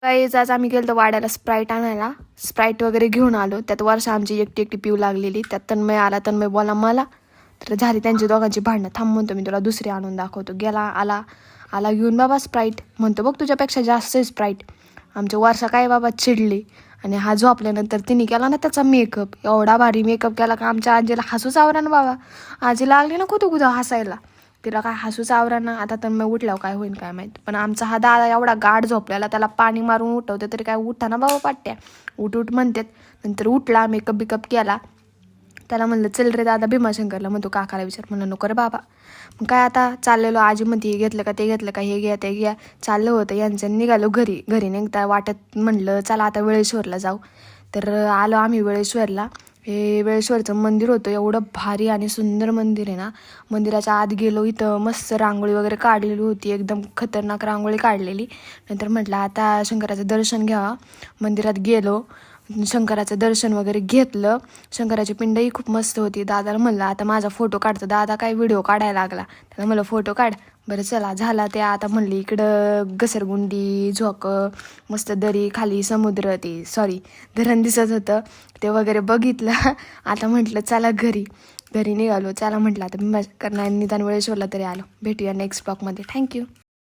Guys आज आम्ही गेलो वाड्याला स्प्राईट आणायला. स्प्राईट वगैरे घेऊन आलो. त्यात वर्षा आमची एकटी एकटी पिऊ लागलेली. त्यात तन्मय आला. तन्मय बोला मला तर झाली त्यांची दोघांची भांडणं. थांब म्हणतो मी तुला दुसरी आणून दाखवतो. गेला आला आला घेऊन बाबा स्प्राईट. म्हणतो बघ तुझ्यापेक्षा जास्त आहे स्प्राईट. आमची वर्षा काय बाबा चिडली. आणि हा झोपल्यानंतर तिने केला ना त्याचा मेकअप. एवढा भारी मेकअप केला का आमच्या आजीला हसूच आवरा ना बाबा. आजी लागली ना कुठं कुठं हसायला. तिला काय हसूच आवरा ना. आता तर मी उठल्यावर काय होईल काय माहीत. पण आमचा हा दादा एवढा गाढ झोपल्याला त्याला पाणी मारून उठवते तरी काय उठा ना बाबा पाट्या. उठ उठ म्हणतात. नंतर उठला मेकअप बिकअप केला. त्याला म्हणलं चल रे दादा भीमाशंकरला. म्हणतो काकाला विचार. म्हणलं नको रे बाबा. मग काय आता चाललेलो. आजी म्हणते हे घेतलं का ते घेतलं का हे घ्या ते घ्या. चाललं होतं यांचं. निघालो घरी. घरी निघता वाटत म्हणलं चला आता वेळेश्वरला जाऊ. तर आलो आम्ही वेळेश्वरला. हे वेळेश्वरचं मंदिर होतं. एवढं भारी आणि सुंदर मंदिर आहे ना. मंदिराच्या आत गेलो. इथं मस्त रांगोळी वगैरे काढलेली होती. एकदम खतरनाक रांगोळी काढलेली. नंतर म्हटलं आता शंकराचं दर्शन घ्यावा. मंदिरात गेलो. शंकराचं दर्शन वगैरे घेतलं. शंकराची पिंडही खूप मस्त होती. दादाला म्हणलं आता माझा फोटो काढतो. दादा काय व्हिडिओ काढायला लागला. त्याला म्हणलं फोटो काढ. बरं चला झाला ते. आता म्हणली इकडं घसरगुंडी झोकं मस्त दरी खाली समुद्र ते धरण दिसत होतं ते वगैरे बघितलं. आता म्हटलं चला घरी निघालो. चला म्हटलं आता मी करणार निदान वेळेश्वरला तरी आलो. भेटूया नेक्स्ट ब्लॉगमध्ये. थँक्यू.